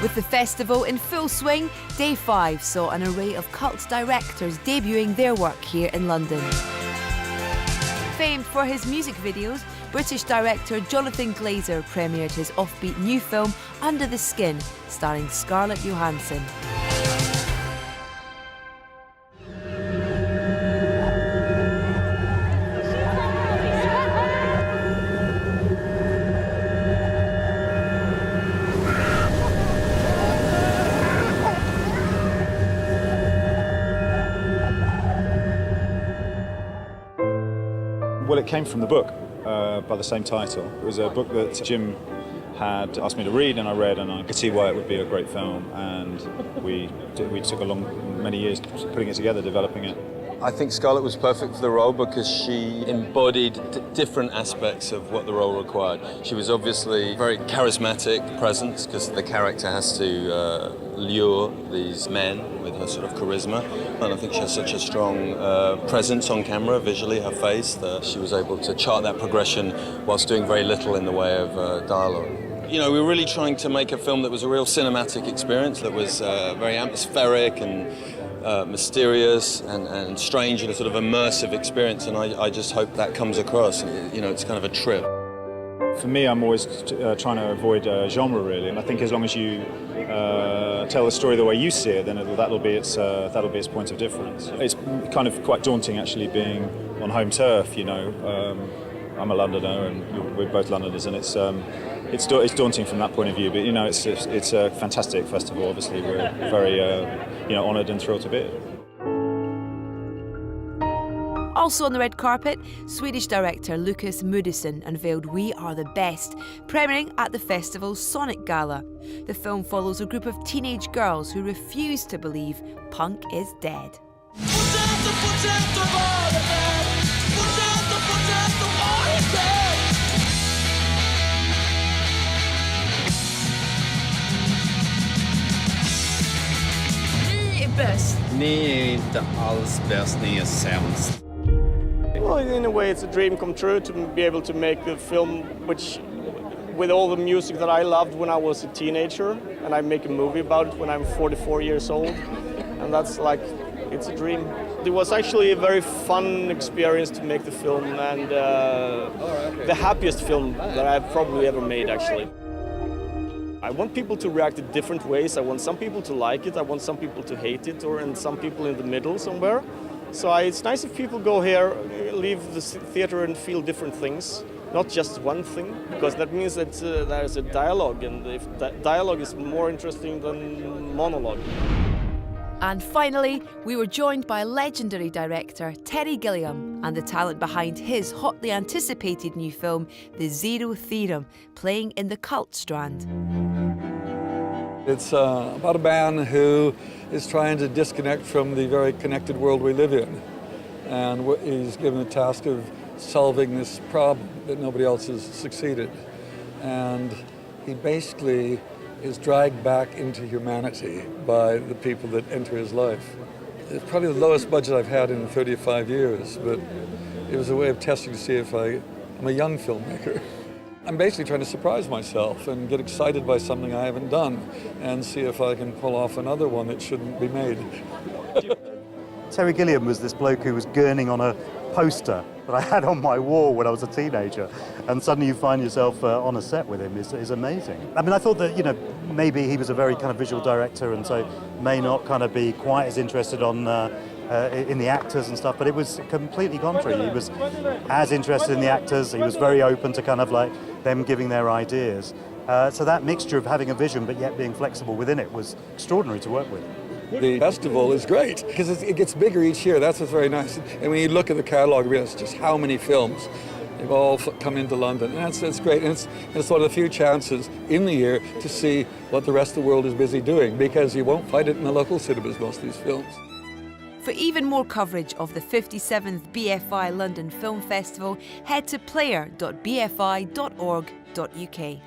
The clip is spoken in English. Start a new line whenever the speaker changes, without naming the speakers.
With the festival in full swing, Day 5 saw an array of cult directors debuting their work here in London. Famed for his music videos, British director Jonathan Glazer premiered his offbeat new film Under the Skin, starring Scarlett Johansson.
Well, it came from the book by the same title. It was a book that Jim had asked me to read, and I read, and I could see why it would be a great film. And we took many years putting it together, developing it.
I think Scarlett was perfect for the role because she embodied different aspects of what the role required. She was obviously a very charismatic presence because the character has to lure these men with her sort of charisma. And I think she has such a strong presence on camera, visually, her face, that she was able to chart that progression whilst doing very little in the way of dialogue. You know, we were really trying to make a film that was a real cinematic experience, that was very atmospheric and mysterious and strange, and a sort of immersive experience, and I just hope that comes across. You know, it's kind of a trip.
For me, I'm always trying to avoid genre, really, and I think as long as you tell the story the way you see it, then that'll be its point of difference. It's kind of quite daunting, actually, being on home turf. You know, I'm a Londoner, and we're both Londoners, and it's daunting from that point of view. But you know, it's a fantastic festival. Obviously, we're very honoured and thrilled to be here.
Also on the red carpet, Swedish director Lukas Moodysson unveiled We Are the Best, premiering at the festival's Sonic Gala. The film follows a group of teenage girls who refuse to believe punk is dead.
Bäst.
Ni är inte alls bäst, ni är sämst.
Well, in a way, it's a dream come true to be able to make a film with all the music that I loved when I was a teenager, and I make a movie about it when I'm 44 years old, and that's like, it's a dream. It was actually a very fun experience to make the film, and the happiest film that I've probably ever made, actually. I want people to react in different ways. I want some people to like it, I want some people to hate it, and some people in the middle somewhere. So it's nice if people go here, leave the theatre and feel different things, not just one thing, because that means that there's a dialogue, and if that dialogue is more interesting than monologue.
And finally, we were joined by legendary director Terry Gilliam and the talent behind his hotly anticipated new film, The Zero Theorem, playing in the cult strand.
It's about a man who is trying to disconnect from the very connected world we live in. And he's given the task of solving this problem that nobody else has succeeded. And he basically is dragged back into humanity by the people that enter his life. It's probably the lowest budget I've had in 35 years, but it was a way of testing to see if I'm a young filmmaker. I'm basically trying to surprise myself and get excited by something I haven't done and see if I can pull off another one that shouldn't be made.
Terry Gilliam was this bloke who was gurning on a poster that I had on my wall when I was a teenager, and suddenly you find yourself on a set with him is amazing. I mean, I thought that, you know, maybe he was a very kind of visual director and so may not kind of be quite as interested in the actors and stuff, but it was completely contrary. He was as interested in the actors, he was very open to kind of like them giving their ideas. So that mixture of having a vision but yet being flexible within it was extraordinary to work with.
The festival is great because it gets bigger each year. That's what's very nice. And when you look at the catalogue, you realize just how many films they've all come into London. And that's great. And it's one of the few chances in the year to see what the rest of the world is busy doing, because you won't find it in the local cinemas, most of these films.
For even more coverage of the 57th BFI London Film Festival, head to player.bfi.org.uk.